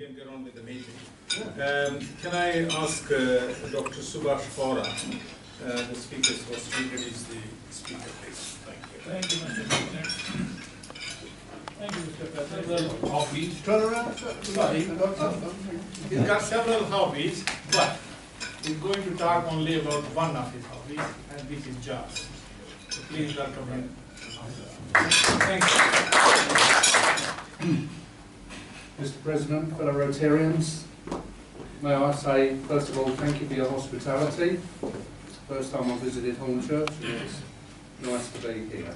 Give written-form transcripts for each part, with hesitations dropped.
can get on with the meeting. Can I ask Dr. Subhash Fora, the speaker, to introduce the speaker, please? Thank you. Thank you, Mr. President. Thank you, Mr. President. Hobbies. Turn around. Sorry. He's got several hobbies, but he's going to talk only about one of his hobbies, and this is jazz. So please welcome him. Thank you. Mr. President, fellow Rotarians, may I say, first of all, thank you for your hospitality. It's the first time I've visited Hornchurch, and it's nice to be here.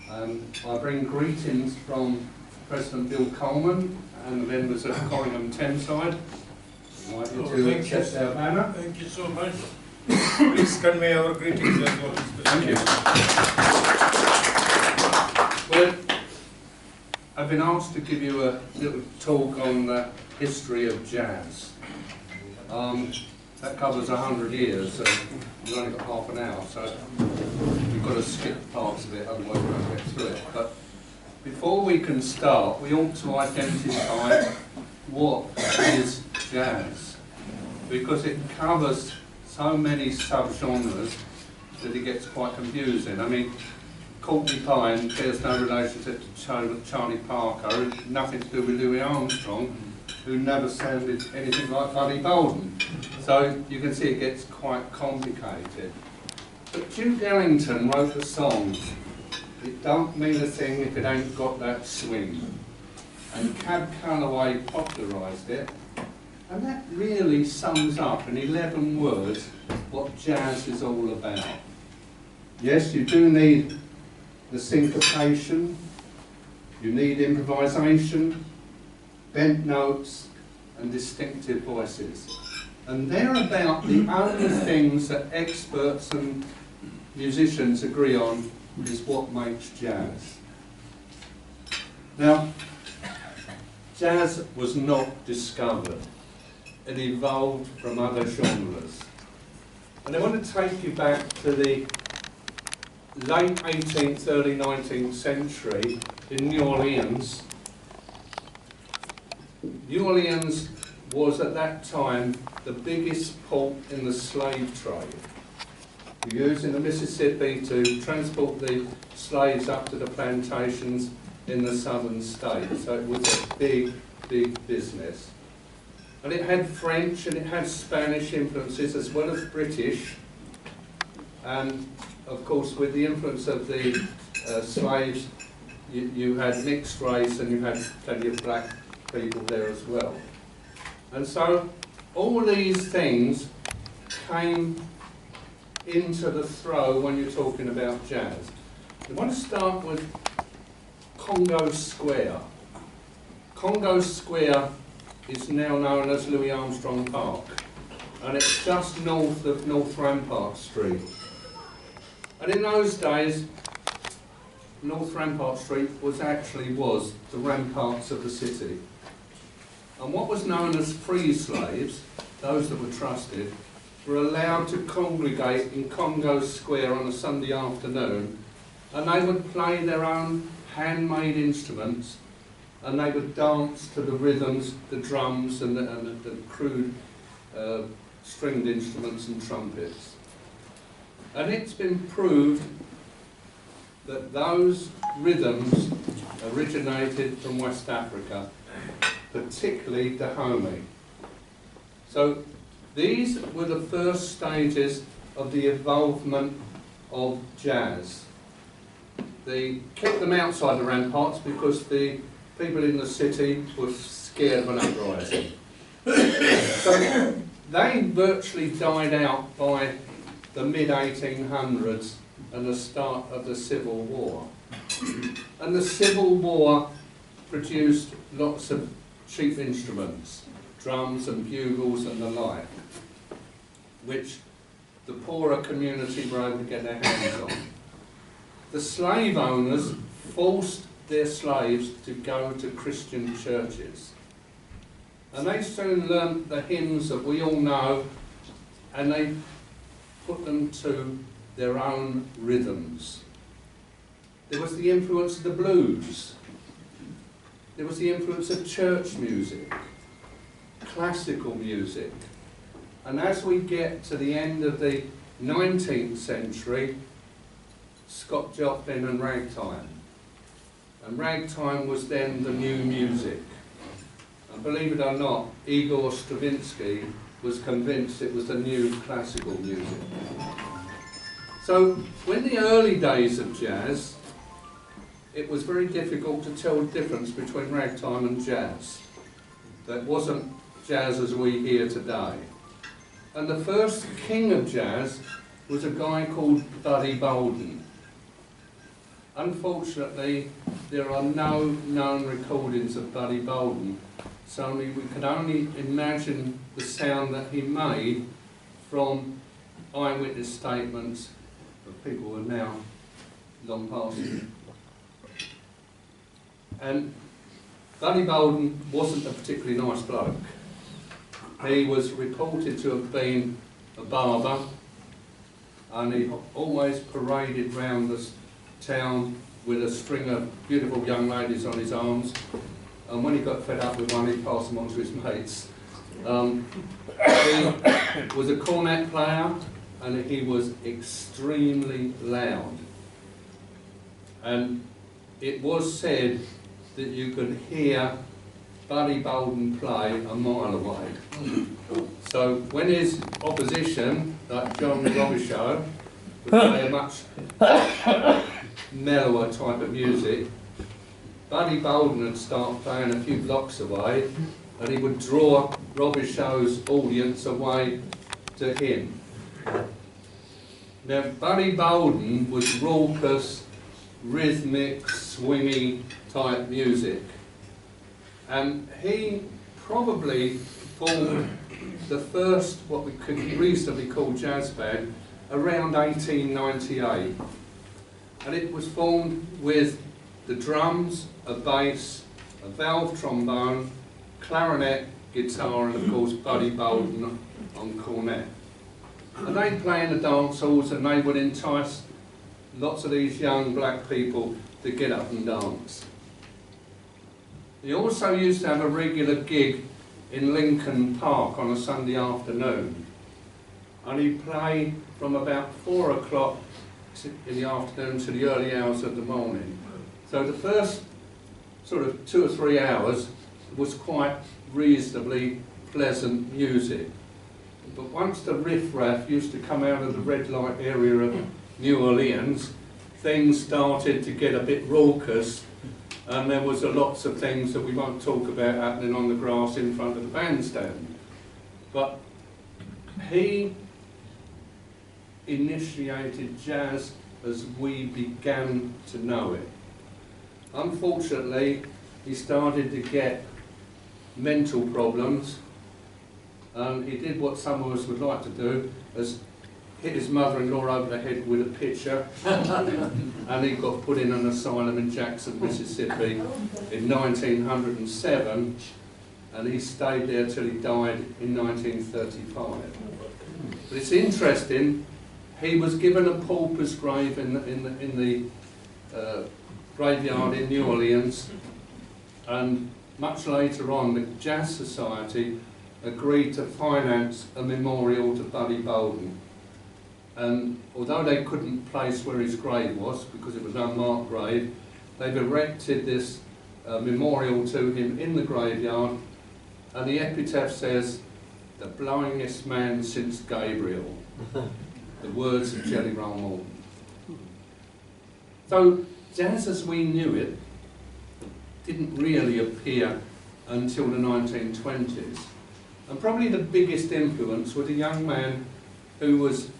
I bring greetings from President Bill Coleman and the members of Corringham Thameside. I'd like you to accept our banner. Thank you so much. Please convey our greetings as well. Thank you. Well, I've been asked to give you a little talk on the history of jazz. That covers 100 years, so we've only got half an hour, so you've got to skip parts of it, otherwise we won't get through it. But before we can start, we ought to identify what is jazz, because it covers so many subgenres that it gets quite confusing. I mean, Courtney Pine bears no relationship to Charlie Parker, nothing to do with Louis Armstrong, who never sounded anything like Buddy Bolden. So you can see it gets quite complicated. But Duke Ellington wrote the song, "It don't mean a thing if it ain't got that swing." And Cab Calloway popularised it, and that really sums up in 11 words what jazz is all about. Yes, you do need the syncopation, you need improvisation, bent notes and distinctive voices. And they're about the only things that experts and musicians agree on is what makes jazz. Now, jazz was not discovered. It evolved from other genres. And I want to take you back to the late 18th, early 19th century in New Orleans. New Orleans was at that time the biggest port in the slave trade. We were using the Mississippi to transport the slaves up to the plantations in the southern states. So it was a big, big business. And it had French and it had Spanish influences as well as British. And of course, with the influence of the slaves, you had mixed race and you had plenty of black people there as well. And so all these things came into the throw when you're talking about jazz. I want to start with Congo Square. Congo Square is now known as Louis Armstrong Park, and it's just north of North Rampart Street. And in those days, North Rampart Street was the ramparts of the city. And what was known as free slaves, those that were trusted, were allowed to congregate in Congo Square on a Sunday afternoon, and they would play their own handmade instruments, and they would dance to the rhythms, the drums and the crude stringed instruments and trumpets. And it's been proved that those rhythms originated from West Africa, particularly Dahomey. So these were the first stages of the evolvement of jazz. They kept them outside the ramparts because the people in the city were scared of an uprising. So they virtually died out by the mid-1800s and the start of the Civil War. And the Civil War produced lots of cheap instruments, drums and bugles and the like, which the poorer community were able to get their hands on. The slave owners forced their slaves to go to Christian churches. And they soon learnt the hymns that we all know, and they put them to their own rhythms. There was the influence of the blues. There was the influence of church music. classical music. And as we get to the end of the 19th century, Scott Joplin and ragtime. And ragtime was then the new music. And believe it or not, Igor Stravinsky was convinced it was the new classical music. So, in the early days of jazz, it was very difficult to tell the difference between ragtime and jazz. That wasn't jazz as we hear today. And the first king of jazz was a guy called Buddy Bolden. Unfortunately, there are no known recordings of Buddy Bolden, so we can only imagine the sound that he made from eyewitness statements of people who are now long past. And Buddy Bolden wasn't a particularly nice bloke. He was reported to have been a barber, and he always paraded round the town with a string of beautiful young ladies on his arms, and when he got fed up with one, he'd pass them on to his mates. He was a cornet player, and he was extremely loud. And it was said that you could hear Buddy Bolden play a mile away. So when his opposition, like John Robichaud, would play a much mellower type of music, Buddy Bolden would start playing a few blocks away, and he would draw Robichaud's audience away to him. Now, Buddy Bolden was raucous, rhythmic, swingy type music, and he probably formed the first, what we could reasonably call jazz band, around 1898. And it was formed with the drums, a bass, a valve trombone, clarinet, guitar, and of course Buddy Bolden on cornet. And they'd play in the dance halls, and they would entice lots of these young black people to get up and dance. He also used to have a regular gig in Lincoln Park on a Sunday afternoon, and he'd play from about 4 o'clock in the afternoon to the early hours of the morning. So the first sort of 2 or 3 hours was quite reasonably pleasant music. But once the riff-raff used to come out of the red light area of New Orleans, things started to get a bit raucous, and there was lots of things that we won't talk about happening on the grass in front of the bandstand. But he initiated jazz as we began to know it. Unfortunately, he started to get mental problems, and he did what some of us would like to do, as hit his mother-in-law over the head with a pitcher, and he got put in an asylum in Jackson, Mississippi in 1907, and he stayed there till he died in 1935. But it's interesting, he was given a pauper's grave in the graveyard in New Orleans, and much later on the Jazz Society agreed to finance a memorial to Buddy Bolden. And although they couldn't place where his grave was, because it was an unmarked grave, they've erected this memorial to him in the graveyard, and the epitaph says, "The blowingest man since Gabriel," the words of Jelly Roll Morton. So jazz as we knew it didn't really appear until the 1920s. And probably the biggest influence was a young man who was,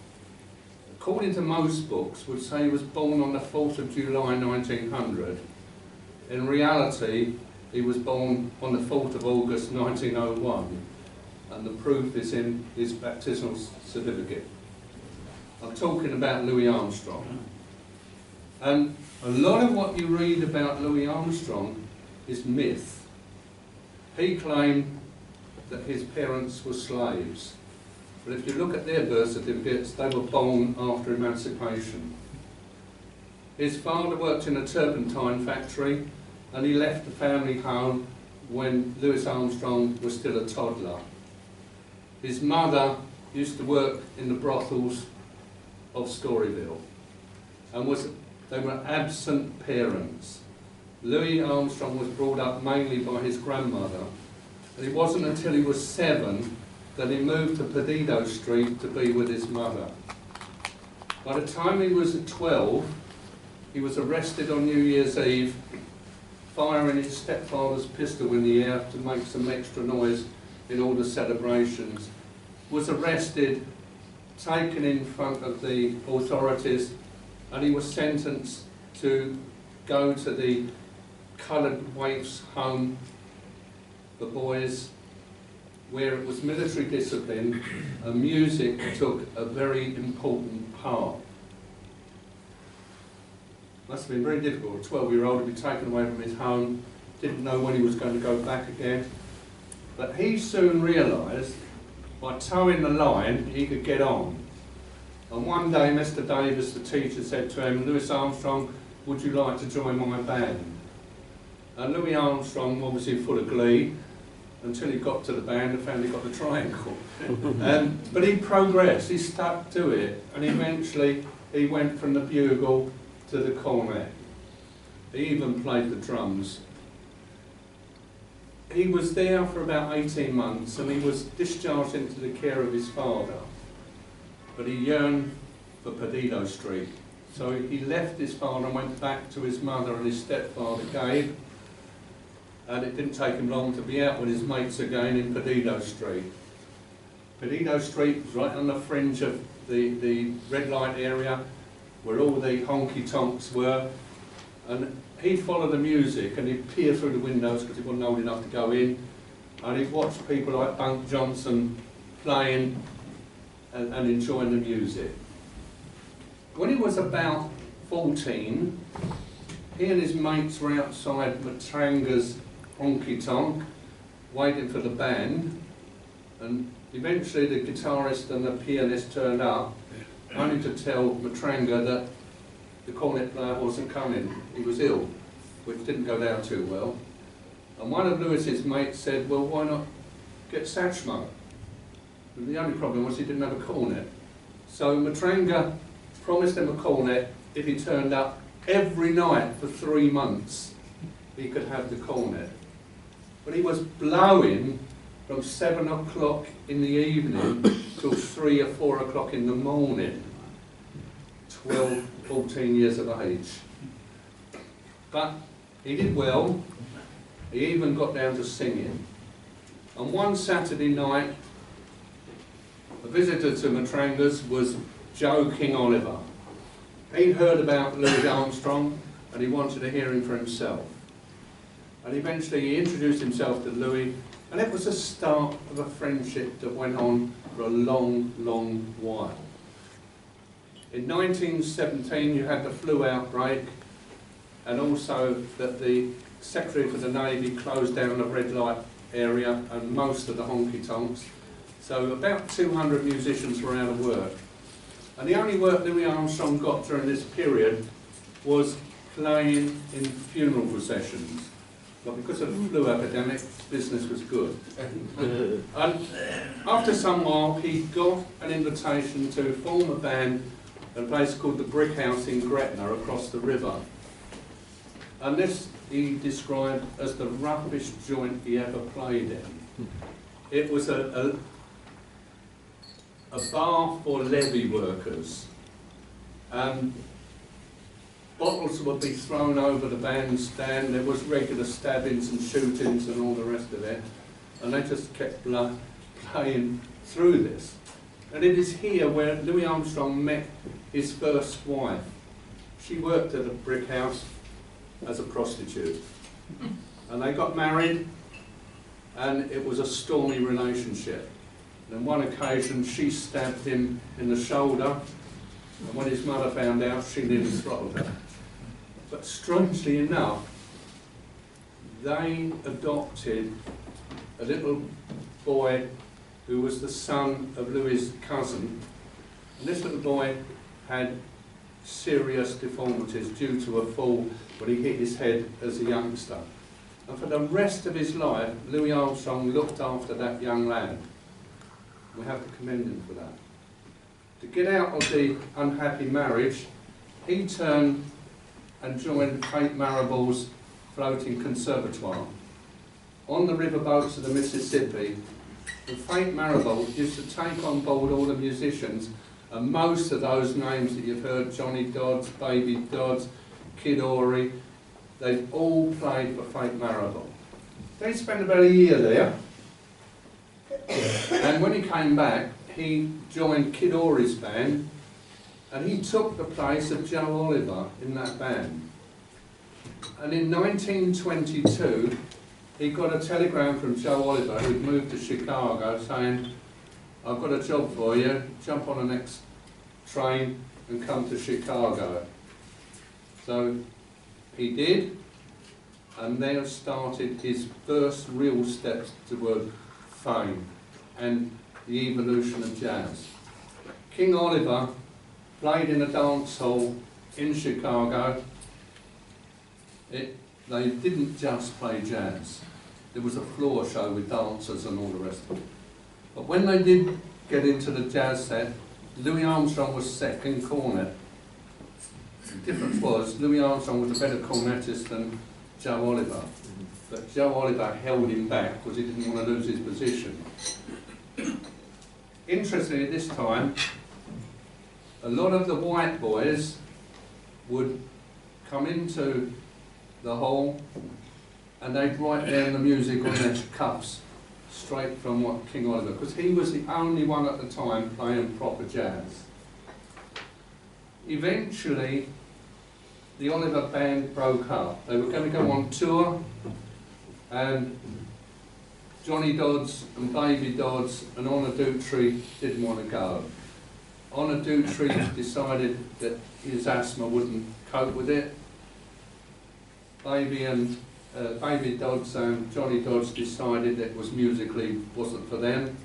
according to most books, would say he was born on the 4th of July 1900. In reality, he was born on the 4th of August 1901, and the proof is in his baptismal certificate. I'm talking about Louis Armstrong. And a lot of what you read about Louis Armstrong is myth. He claimed that his parents were slaves. But if you look at their birth certificates, they were born after emancipation. His father worked in a turpentine factory, and he left the family home when Louis Armstrong was still a toddler. His mother used to work in the brothels of Storyville, and they were absent parents. Louis Armstrong was brought up mainly by his grandmother, and it wasn't until he was 7 that he moved to Perdido Street to be with his mother. By the time he was 12, he was arrested on New Year's Eve, firing his stepfather's pistol in the air to make some extra noise in all the celebrations. Was arrested, taken in front of the authorities, and he was sentenced to go to the coloured waifs' home for boys, where it was military discipline and music took a very important part. Must have been very difficult. A 12-year-old to be taken away from his home, didn't know when he was going to go back again. But he soon realised by towing the line he could get on. And one day Mr. Davis, the teacher, said to him, "Louis Armstrong, would you like to join my band?" And Louis Armstrong, obviously full of glee, until he got to the band and found he got the triangle. But he progressed, he stuck to it, and eventually he went from the bugle to the cornet. He even played the drums. He was there for about 18 months and he was discharged into the care of his father. But he yearned for Perdido Street. So he left his father and went back to his mother and his stepfather, Gabe. And it didn't take him long to be out with his mates again in Perdido Street. Perdido Street was right on the fringe of the red light area where all the honky-tonks were. And he'd follow the music and he'd peer through the windows because he wasn't old enough to go in. And he'd watch people like Bunk Johnson playing and enjoying the music. When he was about 14, he and his mates were outside Matranga's honky-tonk, waiting for the band, and eventually the guitarist and the pianist turned up, only to tell Matranga that the cornet player wasn't coming, he was ill, which didn't go down too well. And one of Lewis's mates said, "Well, why not get Satchmo?" But the only problem was he didn't have a cornet. So Matranga promised him a cornet if he turned up every night for 3 months. He could have the cornet. But he was blowing from 7 o'clock in the evening till 3 or 4 o'clock in the morning. 12, 14 years of age. But he did well. He even got down to singing. And one Saturday night, a visitor to Matranga's was Joe King Oliver. He'd heard about Louis Armstrong and he wanted to hear him for himself. And eventually he introduced himself to Louis, and it was the start of a friendship that went on for a long, long while. In 1917 you had the flu outbreak, and also that the Secretary for the Navy closed down the red light area and most of the honky-tonks. So about 200 musicians were out of work. And the only work Louis Armstrong got during this period was playing in funeral processions. But because of the flu epidemic, business was good. And after some while, he got an invitation to form a band at a place called the Brick House in Gretna across the river. And this he described as the roughest joint he ever played in. It was a bar for levee workers. Bottles would be thrown over the bandstand, there was regular stabbings and shootings and all the rest of it, and they just kept playing through this. And it is here where Louis Armstrong met his first wife. She worked at a brick house as a prostitute. And they got married, and it was a stormy relationship. And on one occasion she stabbed him in the shoulder, and when his mother found out, she nearly throttled her. But strangely enough, they adopted a little boy who was the son of Louis' cousin. And this little boy had serious deformities due to a fall when he hit his head as a youngster. And for the rest of his life, Louis Armstrong looked after that young lad. We have to commend him for that. To get out of the unhappy marriage, he turned and joined Kate Marable's floating conservatoire. On the riverboats of the Mississippi, the Fate Marable used to take on board all the musicians, and most of those names that you've heard, Johnny Dodds, Baby Dodds, Kid Ory, they've all played for Fate Marable. They spent about a year there, and when he came back, he joined Kid Ory's band, and he took the place of Joe Oliver in that band. And in 1922, he got a telegram from Joe Oliver, who'd moved to Chicago, saying, "I've got a job for you, jump on the next train and come to Chicago." So he did, and there started his first real steps toward fame and the evolution of jazz. King Oliver played in a dance hall in Chicago. They didn't just play jazz. There was a floor show with dancers and all the rest of it. But when they did get into the jazz set, Louis Armstrong was second cornet. The difference was Louis Armstrong was a better cornetist than Joe Oliver. But Joe Oliver held him back because he didn't want to lose his position. Interestingly, at this time, a lot of the white boys would come into the hall and they'd write down the music on their cuffs straight from what King Oliver, because he was the only one at the time playing proper jazz. Eventually, the Oliver band broke up. They were going to go on tour, and Johnny Dodds and Baby Dodds and Honor Dutry didn't want to go. Honor Dutry decided that his asthma wouldn't cope with it. Baby Dodds and Johnny Dodds decided that it was musically wasn't for them.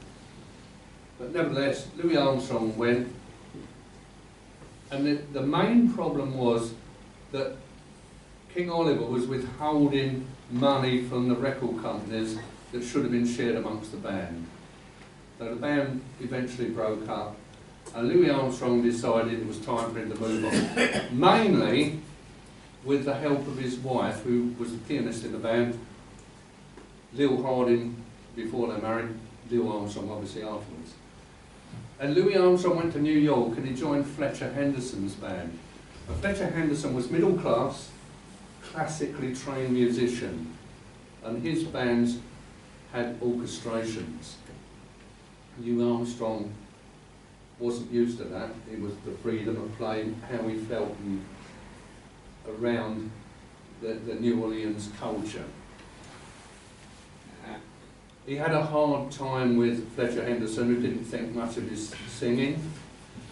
But nevertheless, Louis Armstrong went. And the main problem was that King Oliver was withholding money from the record companies that should have been shared amongst the band. So the band eventually broke up, and Louis Armstrong decided it was time for him to move on. Mainly with the help of his wife, who was the pianist in the band, Lil Harding before they married, Lil Armstrong obviously afterwards. And Louis Armstrong went to New York and he joined Fletcher Henderson's band. Now, Fletcher Henderson was middle class, classically trained musician, and his bands had orchestrations. Louis Armstrong wasn't used to that. It was the freedom of playing how he felt and around the New Orleans culture. He had a hard time with Fletcher Henderson, who didn't think much of his singing,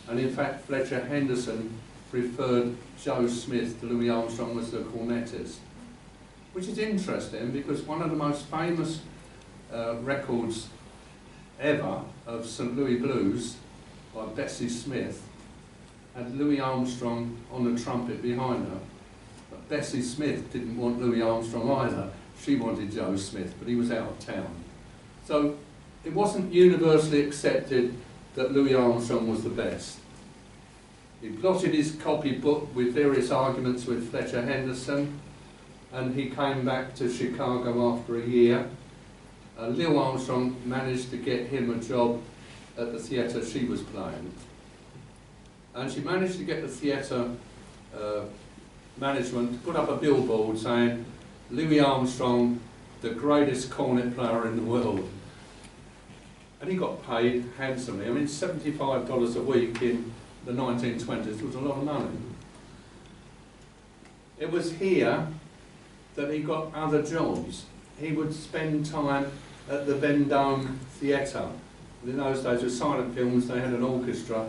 and in fact Fletcher Henderson preferred Joe Smith to Louis Armstrong as the cornetist, which is interesting because one of the most famous records ever of St. Louis Blues by Bessie Smith had Louis Armstrong on the trumpet behind her. But Bessie Smith didn't want Louis Armstrong either. She wanted Joe Smith, but he was out of town. So it wasn't universally accepted that Louis Armstrong was the best. He plotted his copybook with various arguments with Fletcher Henderson, and he came back to Chicago after a year. Lil Armstrong managed to get him a job at the theatre she was playing. And she managed to get the theatre management to put up a billboard saying, "Louis Armstrong, the greatest cornet player in the world." And he got paid handsomely. I mean, $75 a week in the 1920s was a lot of money. It was here that he got other jobs. He would spend time at the Vendome Theatre. In those days with silent films, they had an orchestra,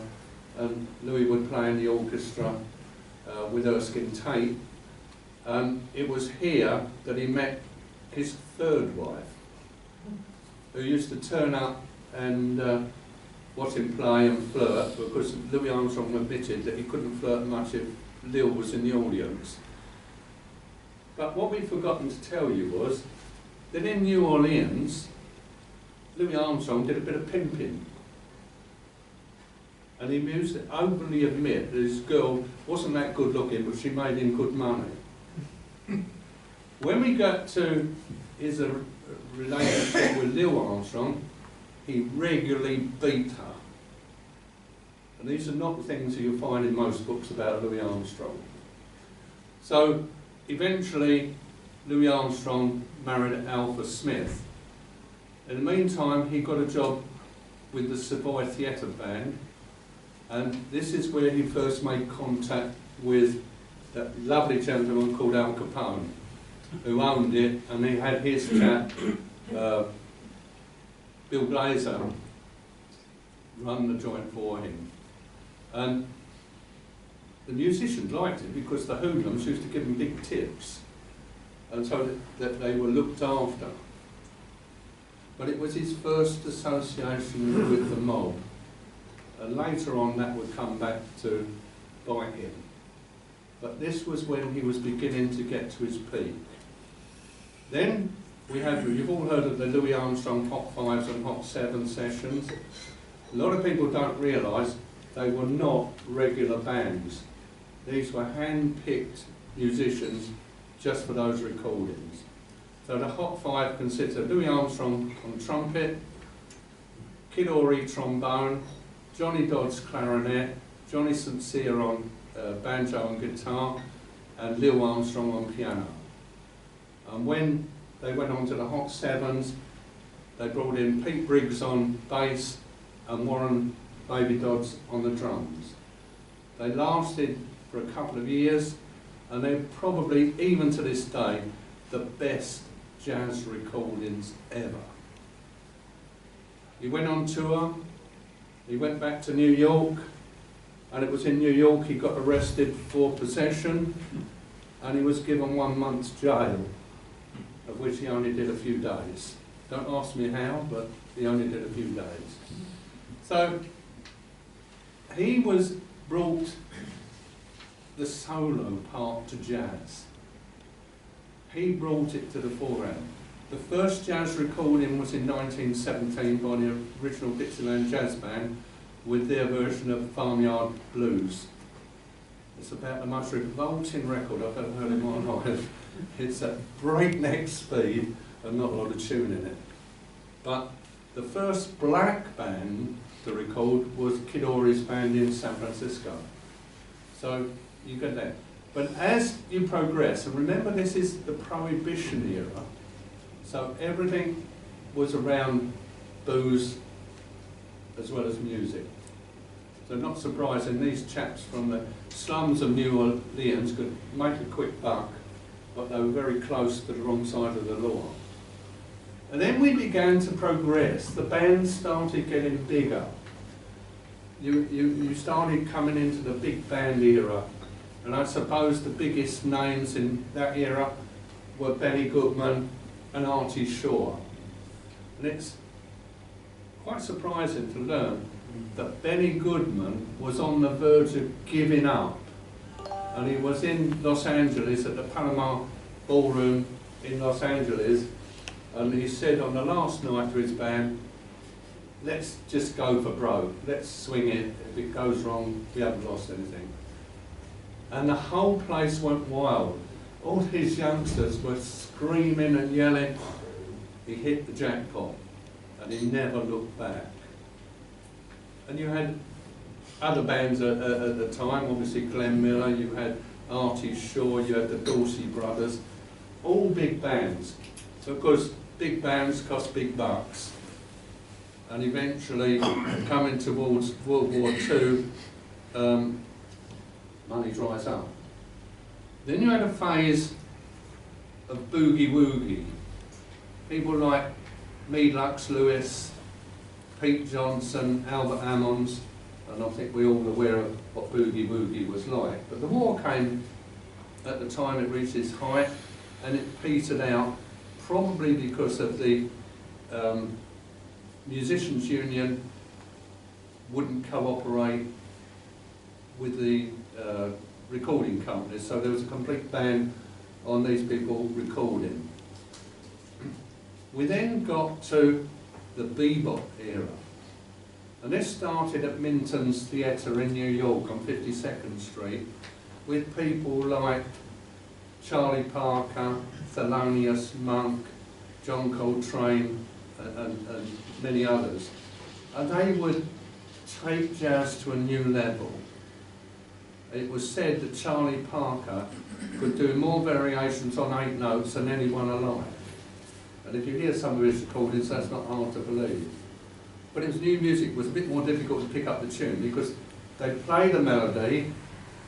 and Louis would play in the orchestra with Erskine Tate. It was here that he met his third wife, who used to turn up and watch him play and flirt, because Louis Armstrong admitted that he couldn't flirt much if Lil was in the audience. But what we've forgotten to tell you was that in New Orleans, Louis Armstrong did a bit of pimping. And he used to openly admit that his girl wasn't that good looking, but she made him good money. When we got to his relationship with Lil Armstrong, he regularly beat her. And these are not the things that you'll find in most books about Louis Armstrong. So eventually, Louis Armstrong married Alpha Smith. In the meantime, he got a job with the Savoy Theatre Band, and this is where he first made contact with that lovely gentleman called Al Capone, who owned it, and he had his chap, Bill Glazer, run the joint for him. And the musicians liked it because the hoodlums used to give them big tips, and so that they were looked after. But it was his first association with the mob. And later on that would come back to bite him. But this was when he was beginning to get to his peak. Then we have, you've all heard of the Louis Armstrong Hot 5s and Hot 7 sessions. A lot of people don't realise they were not regular bands. These were hand-picked musicians just for those recordings. So the Hot 5 consists of Louis Armstrong on trumpet, Kid Ory trombone, Johnny Dodds clarinet, Johnny St Cyr on banjo and guitar, and Lil Armstrong on piano. And when they went on to the Hot 7s, they brought in Pete Briggs on bass and Warren Baby Dodds on the drums. They lasted for a couple of years, and they're probably, even to this day, the best jazz recordings ever. He went on tour, he went back to New York, and it was in New York he got arrested for possession, and he was given 1 month's jail, of which he only did a few days. Don't ask me how, but he only did a few days. So he was brought the solo part to jazz. He brought it to the foreground. The first jazz recording was in 1917 by the original Dixieland Jazz Band with their version of Farmyard Blues. It's about the most revolting record I've ever heard in my life. It's at breakneck speed and not a lot of tune in it. But the first black band to record was Kid Ory's band in San Francisco. So you get that. But as you progress, and remember this is the Prohibition era, so everything was around booze as well as music. So not surprising, these chaps from the slums of New Orleans could make a quick buck, but they were very close to the wrong side of the law. And then we began to progress. The band started getting bigger. You started coming into the big band era. And I suppose the biggest names in that era were Benny Goodman and Artie Shaw. And it's quite surprising to learn that Benny Goodman was on the verge of giving up. And he was in Los Angeles at the Panama Ballroom in Los Angeles, and he said on the last night to his band, let's just go for broke, let's swing it, if it goes wrong, we haven't lost anything. And the whole place went wild. All these youngsters were screaming and yelling. He hit the jackpot, and he never looked back. And you had other bands at the time, obviously Glenn Miller, you had Artie Shaw, you had the Dorsey Brothers, all big bands. So of course, big bands cost big bucks. And eventually, coming towards World War II, money dries up. Then you had a phase of boogie woogie. People like me, Lux Lewis, Pete Johnson, Albert Ammons, and I think we're all aware of what boogie woogie was like. But the war came at the time it reached its height, and it petered out, probably because of the Musicians Union wouldn't cooperate with the recording companies, so there was a complete ban on these people recording. We then got to the bebop era. And this started at Minton's Theatre in New York on 52nd Street with people like Charlie Parker, Thelonious Monk, John Coltrane and many others. And they would take jazz to a new level. It was said that Charlie Parker could do more variations on 8 notes than anyone alive. And if you hear some of his recordings, that's not hard to believe. But his new music was a bit more difficult to pick up the tune because they play the melody,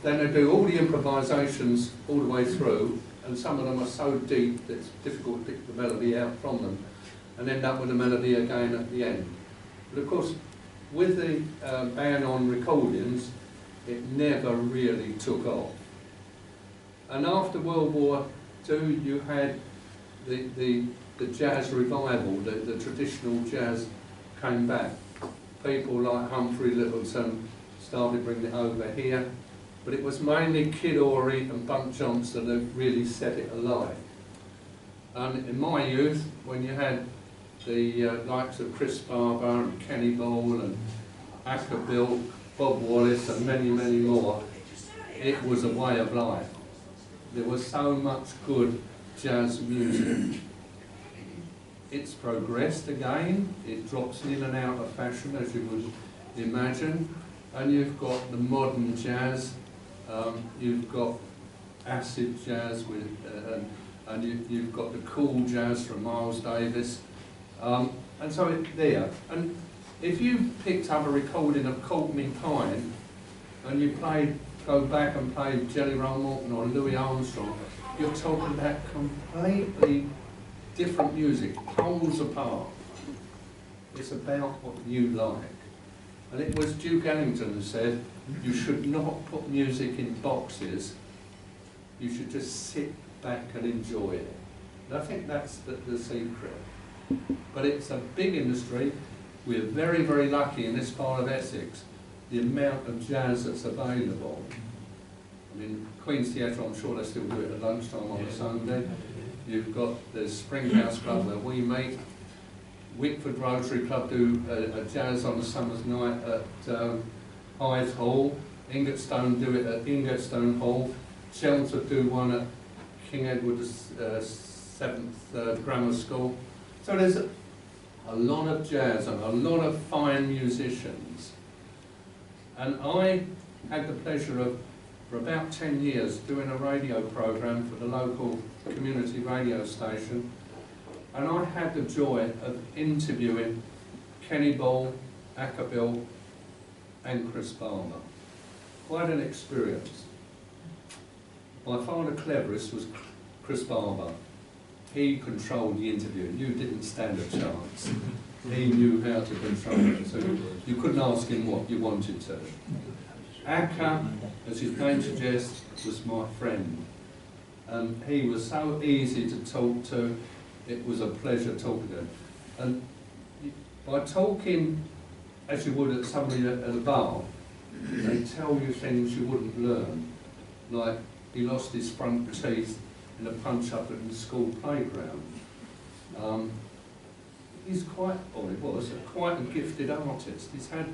then they do all the improvisations all the way through, and some of them are so deep that it's difficult to pick the melody out from them, and end up with the melody again at the end. But of course, with the ban on recordings, it never really took off. And after World War II, you had the jazz revival, the traditional jazz came back. People like Humphrey Lyttelton started bringing it over here, but it was mainly Kid Ory and Bunk Johnson that really set it alive. And in my youth, when you had the likes of Chris Barber and Kenny Ball and Acker Bill, Bob Wallace and many, many more, it was a way of life. There was so much good jazz music. It's progressed again, it drops in and out of fashion as you would imagine, and you've got the modern jazz, you've got acid jazz with, and you've got the cool jazz from Miles Davis, and so it's there. And if you picked up a recording of Courtney Pine and you go back and played Jelly Roll Morton or Louis Armstrong, you're talking about completely different music, poles apart. It's about what you like. And it was Duke Ellington who said, you should not put music in boxes, you should just sit back and enjoy it. And I think that's the secret. But it's a big industry. We're very, very lucky in this part of Essex, the amount of jazz that's available. I mean, Queen's Theatre, I'm sure they still do it at lunchtime on a Sunday. You've got the Springhouse Club where we meet. Wickford Rotary Club do a jazz on a summer's night at Hythe Hall. Ingatstone do it at Ingatstone Hall. Chelmsford do one at King Edward VII Grammar School. So there's a lot of jazz and a lot of fine musicians. And I had the pleasure of, for about 10 years, doing a radio programme for the local community radio station. And I had the joy of interviewing Kenny Ball, Acker Bill and Chris Barber. Quite an experience. By far the cleverest was Chris Barber. He controlled the interview. You didn't stand a chance. He knew how to control it, so you couldn't ask him what you wanted to. Acker, as his name suggests, was my friend. And he was so easy to talk to. It was a pleasure talking to him. And by talking as you would at somebody at a bar, they tell you things you wouldn't learn. Like he lost his front teeth in a punch-up at the school playground. He's quite, or he was, quite a gifted artist. He's had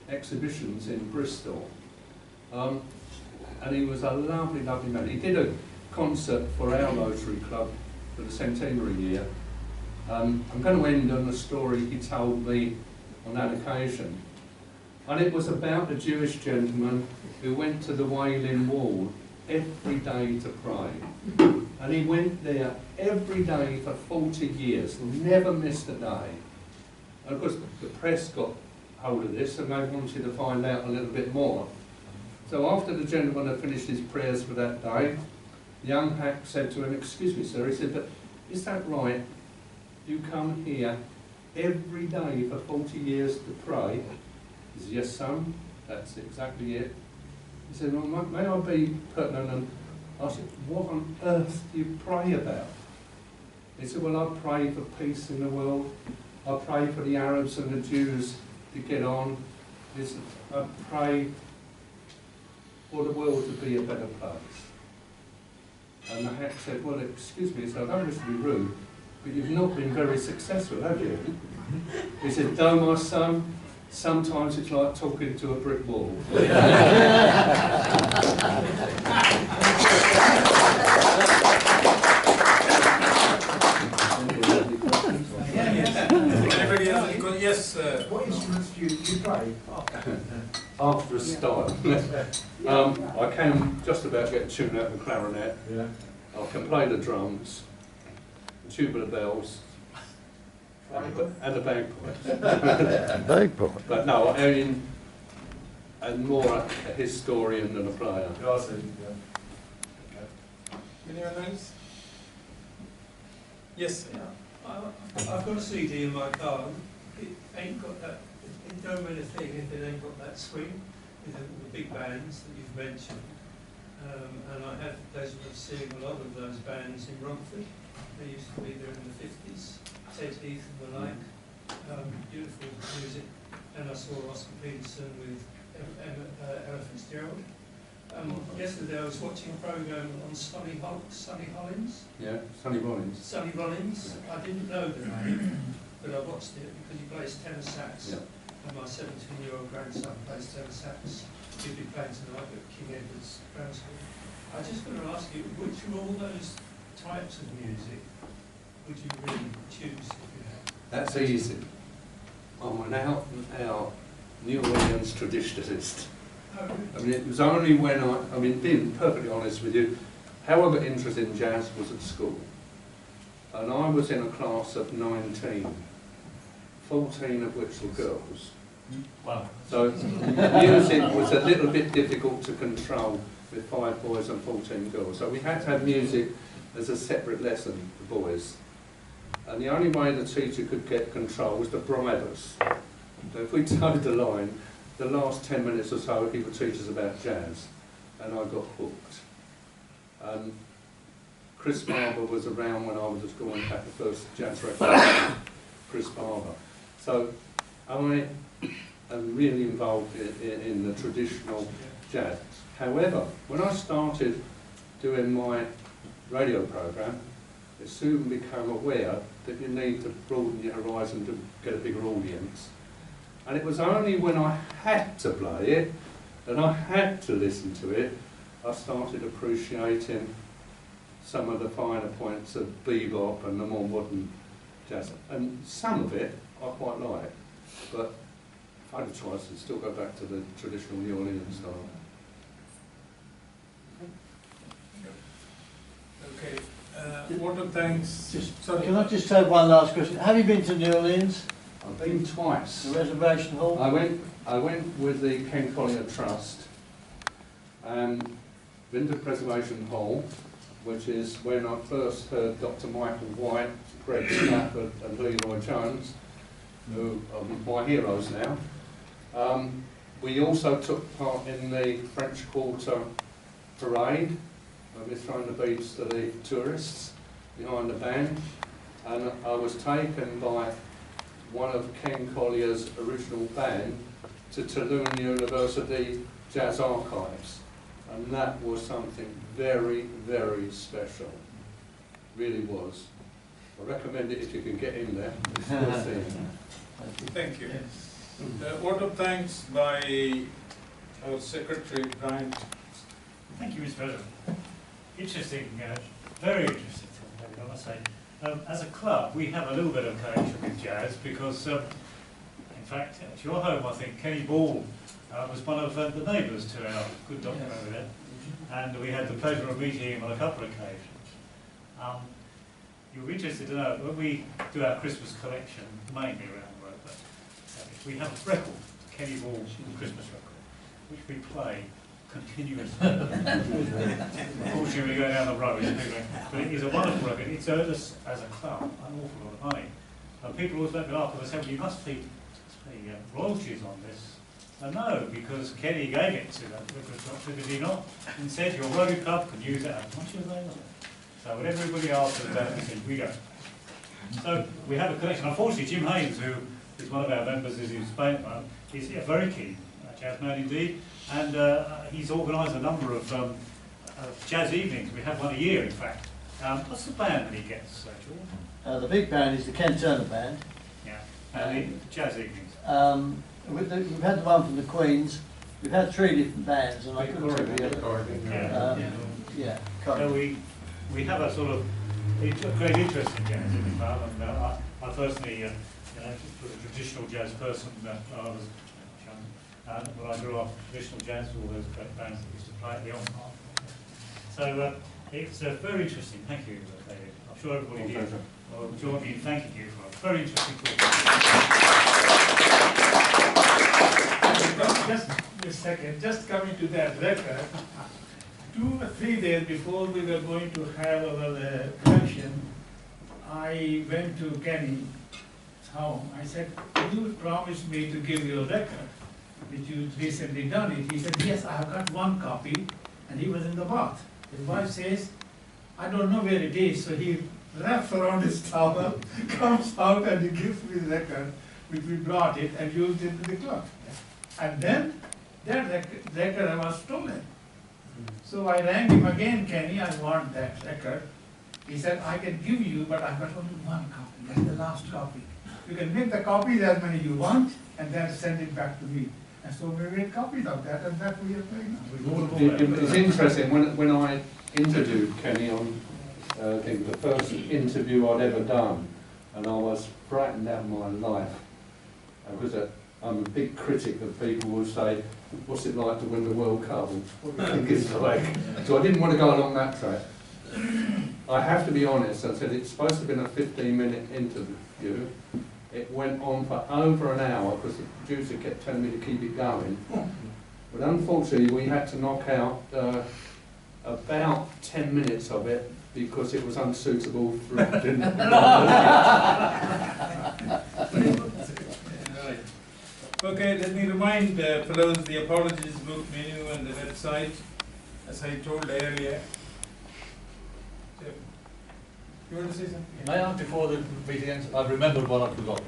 exhibitions in Bristol. And he was a lovely, lovely man. He did a concert for our Rotary Club for the centenary year. I'm going to end on a story he told me on that occasion. And it was about a Jewish gentleman who went to the Wailing Wall every day to pray. And he went there every day for 40 years, never missed a day. And of course the press got hold of this and they wanted to find out a little bit more. So after the gentleman had finished his prayers for that day, the young hack said to him, "Excuse me, sir," he said, "but is that right? You come here every day for 40 years to pray?" He said, "Yes, son, that's exactly it." He said, "Well, may I be pertinent?" And I said, "What on earth do you pray about?" He said, "Well, I pray for peace in the world. I pray for the Arabs and the Jews to get on. He said, I pray for the world to be a better place." And the hack said, well, excuse me, so I don't wish to be rude, but you've not been very successful, have you? He said, no, my son, sometimes it's like talking to a brick wall. Anybody else? Yes. What instruments do you play? After a style. I can just about get tuned out the clarinet. Yeah. I can play the drums, tubular bells, and the bagpipe. Bagpipe. But no, I'm more a historian than a player. I see. Anyone else? Yes. I've got a CD in my car. It ain't got that. It don't mean a thing if it ain't got that swing with the big bands that you've mentioned. And I had the pleasure of seeing a lot of those bands in Romford. They used to be there in the 50s. Ted Heath and the like. Beautiful music. And I saw Oscar Peterson with Ella Fitzgerald. Yesterday I was watching a programme on Sonny Hollins. Yeah, Sonny Rollins. Sonny Rollins. Yeah. I didn't know the name, but I watched it because he plays tenor sax. Yeah. And my 17-year-old grandson plays tenor sax. He'll be playing tonight at King Edward's Grammar School. I just want to ask you, which of all those types of music would you really choose if you had? That's easy. I'm an out-and-out New Orleans traditionalist. Oh, really? I mean, it was only when being perfectly honest with you, however interested in jazz was at school. And I was in a class of 19, 14 of which were girls. Wow. So music was a little bit difficult to control with 5 boys and 14 girls. So we had to have music as a separate lesson for boys. And the only way the teacher could get control was to bribe us. So if we toed the line, the last 10 minutes or so he would teach us about jazz, and I got hooked. Chris Barber was around when I was at school and had the first jazz record, Chris Barber. So I am really involved in the traditional jazz. However, when I started doing my radio programme, I soon became aware that you need to broaden your horizon to get a bigger audience. And it was only when I had to play it, and I had to listen to it, I started appreciating some of the finer points of bebop and the more modern jazz. And some of it I quite like, but if I had a choice, I'd still go back to the traditional New Orleans style. Okay. What are thanks? Sorry. Can I just say one last question? Have you been to New Orleans? I've been twice. The Reservation Hall? I went with the Ken Collier Trust, and been to Preservation Hall, which is when I first heard Dr. Michael White, Greg Stafford and Leroy Jones, who are my heroes now. We also took part in the French Quarter parade, where we're throwing the beads to the tourists behind the band, and I was taken by one of Ken Collier's original band to Tulane University Jazz Archives, and that was something very, very special. Really was. I recommend it if you can get in there. It's worth seeing. Thank you. Word of thanks by our Secretary, Brian. Thank you, Mr. President. Interesting, very interesting, I must say. As a club, we have a little bit of connection with jazz because, in fact, at your home, I think Kenny Ball was one of the neighbours to our good doctor over there, and we had the pleasure of meeting him on a couple of occasions. You'll be interested to know, when we do our Christmas collection, mainly around the road, but we have a record, Kenny Ball's Christmas record, which we play continuously. Unfortunately, we go down the road, but it is a wonderful record. It's earned us as a club an awful lot of money. And people always let me laugh because they say, well, you must pay royalties on this. And no, because Kenny gave it to that record structure, did he not? And said, your Rotary Club can use it as much as they want. So when everybody asks us that, we said, we go. So we have a collection. Unfortunately, Jim Haynes, who is one of our members, is in Spain at the moment, is a very keen jazz man indeed. And he's organised a number of jazz evenings. We have one a year, in fact. What's the band that he gets, George? The big band is the Ken Turner Band. Yeah, and the jazz evenings. We've had the one from the Queens. We've had 3 different bands, and I couldn't tell you the other. Yeah, So we have a sort of great interest in jazz in the club, and I personally was a traditional jazz person when I was young. When I grew up, traditional jazz were all those great bands that used to play at the on. So it's very interesting. Thank you, David. I'm sure everybody here will join me in thanking you for a very interesting talk. Just a second, just coming to that record, 2 or 3 days before we were going to have our function, I went to Kenny's home. I said, you promised me to give you a record, which you recently done it. He said, yes, I have got 1 copy, and he was in the bath. His wife says, I don't know where it is, so he wraps around his towel, comes out, and he gives me the record, which we brought it and used it in the club. And then that record was stolen. So I rang him again, Kenny, I want that record. He said, I can give you, but I've got only 1 copy. That's the last copy. You can make the copies as many you want, and then send it back to me. And so we made copies of that, and that we are playing now. It's interesting, when I interviewed Kenny on, I think the first interview I'd ever done, and I was frightened out of my life, because I'm a big critic of people who say, what's it like to win the World Cup? What do you think it's like? So I didn't want to go along that track. I have to be honest, I said it's supposed to have been a 15-minute interview. It went on for over an hour because the producer kept telling me to keep it going. But unfortunately we had to knock out about 10 minutes of it because it was unsuitable for Okay, let me remind fellows the apologies book menu and the website, as I told earlier. You want to say something? May I, before the meeting ends, I've remembered what I forgot.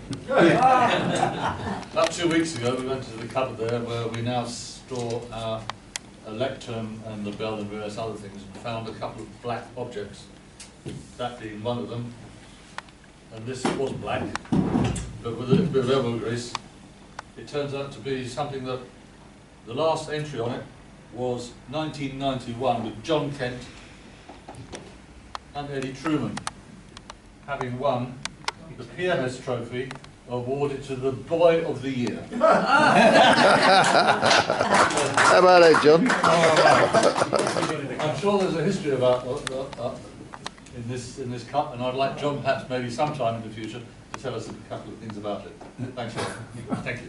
About 2 weeks ago, we went to the cupboard there where we now store our lectern and the bell and various other things, and found a couple of black objects, that being one of them. And this was black, but with a little bit of elbow grease. It turns out to be something that the last entry on it was 1991 with John Kent and Eddie Truman, having won the PMS trophy awarded to the Boy of the Year. How about that, John? I'm sure there's a history about in this cup, and I'd like John perhaps maybe sometime in the future to tell us a couple of things about it. Thanks, Thank you.